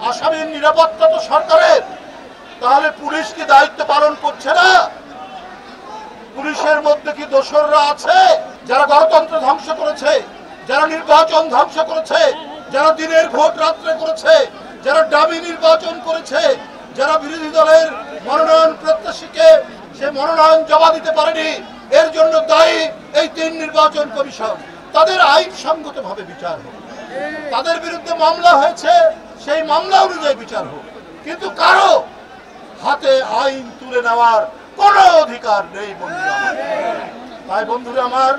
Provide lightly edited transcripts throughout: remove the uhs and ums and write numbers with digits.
আসামির নিরাপত্তা তো সরকারের, তাহলে পুলিশ কি দায়িত্ব পালন করছে না? পুলিশের মধ্যে কি দোসররা আছে যারা গণতন্ত্র ধ্বংস করেছে, যারা নির্বাচন ধ্বংস করেছে, যারা দিনের ভোট রাত্রে করেছে, যারা দাবি নির্বাচন করেছে, যারা বিরোধী দলের মনোনয়ন প্রত্যাশীকে সে মনোনয়ন জমা দিতে পারেনি, এর জন্য দায়ী এই ৩ নির্বাচন কমিশন। তাদের আইনসঙ্গতভাবে বিচার হোক, তাদের বিরুদ্ধে মামলা হয়েছে সেই মামলা অনুযায়ী বিচার হোক, কিন্তু কারো হাতে আইন তুলে নেওয়ার কোনো অধিকার নেই বন্ধুরা। তাই বন্ধুরা আমার,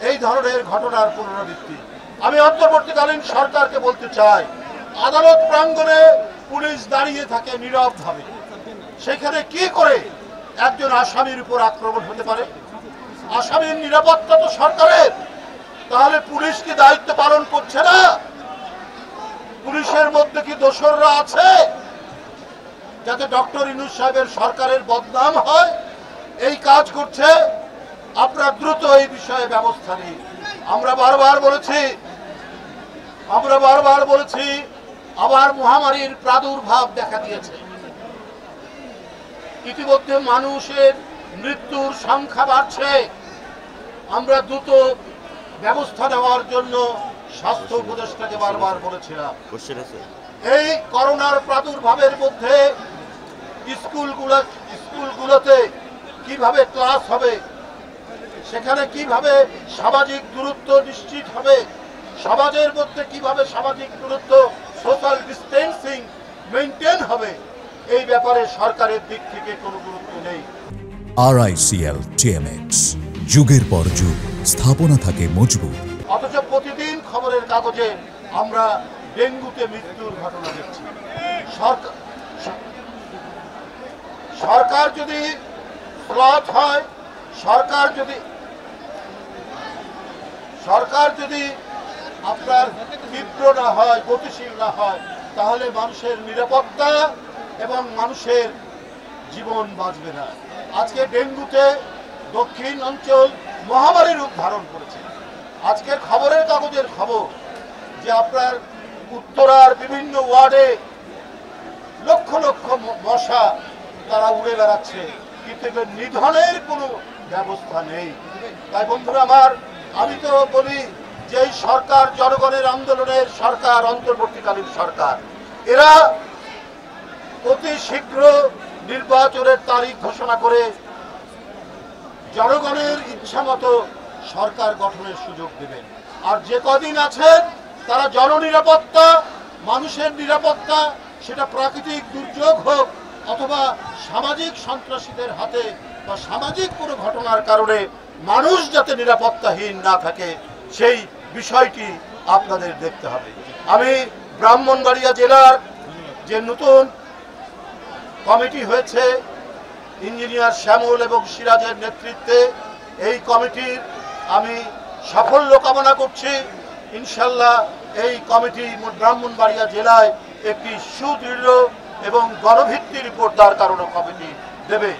এই ধরনের ঘটনার পুনরাবৃত্তি আমি অন্তর্বর্তীকালীন সরকারকে বলতে চাই, আদালত প্রাঙ্গণে পুলিশ দাঁড়িয়ে থাকে নীরবভাবে, সেখানে কি করে একজন আসামির উপর আক্রমণ হতে পারে? আসামির নিরাপত্তা তো সরকারের, তাহলে পুলিশ কি দায়িত্ব পালন করছে না? পুলিশের মধ্যে কি দোসররা আছে যাতে ডক্টর ইউনূস সাহেবের সরকারের বদনাম হয়? এই কাজ করছে। আপনারা দ্রুত এই বিষয়ে ব্যবস্থা নিন। আমরা বারবার বলেছি আবার মহামারীর প্রাদুর্ভাব দেখা দিয়েছে। ইতিমধ্যে মানুষের মৃত্যুর সংখ্যা বাড়ছে। আমরা দ্রুত ব্যবস্থা নেওয়ার জন্য স্বাস্থ্য উপদেষ্টাকে বারবার বলেছিলাম। এই করোনার প্রাদুর্ভাবের মধ্যে স্কুলগুলোতে কিভাবে ক্লাস হবে, সেখানে কিভাবে সামাজিক দূরত্ব নিশ্চিত হবে, সমাজের মধ্যে কিভাবে সামাজিক দূরত্ব সোশ্যাল ডিস্টেন্সিং মেইনটেইন হবে, এই ব্যাপারে সরকারের দিক থেকে কোনো গুরুত্ব নেই। RICL TMX, যুগের পর যুগ স্থাপনা থাকে মজবুত। অথচ প্রতিদিন খবরের কাগজে আমরা ডেঙ্গুতে মৃত্যুর ঘটনা দেখছি। সরকার যদি স্লথ হয়, সরকার যদি আপনার তীব্র না হয়, গতিশীল না হয়, তাহলে মানুষের নিরাপত্তা এবং মানুষের জীবন বাঁচবে না। আজকে ডেঙ্গুতে দক্ষিণ অঞ্চল মহামারী রূপ ধারণ করেছে। আজকের খবরের কাগজের খবর যে আপনার উত্তরার বিভিন্ন ওয়ার্ডে লক্ষ লক্ষ মশা তারা উড়ে বেড়াচ্ছে, কিন্তু নিধনের কোনো ব্যবস্থা নেই। তাই বন্ধুরা আমার, আমি তো বলি যে এই সরকার জনগণের আন্দোলনের সরকার, অন্তর্বর্তীকালীন সরকার, এরা অতি শীঘ্র নির্বাচনের তারিখ ঘোষণা করে জনগণের ইচ্ছা মতো সরকার গঠনের সুযোগ দেবেন। আর যে কদিন আছেন তারা জননিরাপত্তা, মানুষের নিরাপত্তা, সেটা প্রাকৃতিক দুর্যোগ হোক অথবা সামাজিক সন্ত্রাসীদের হাতে বা সামাজিক কোনো ঘটনার কারণে মানুষ যাতে নিরাপত্তাহীন না থাকে, সেই বিষয়টি আপনাদের দেখতে হবে। আমি ব্রাহ্মণবাড়িয়া জেলার যে নতুন কমিটি হয়েছে ইঞ্জিনিয়ার শ্যামল এবং সিরাজের নেতৃত্বে, এই কমিটির আমি সাফল্য কামনা করছি। ইনশাল্লাহ এই কমিটি ব্রাহ্মণবাড়িয়া জেলায় একটি সুদৃঢ় এবং গণভিত্তির উপর দাঁড় করানো কমিটি দেবে।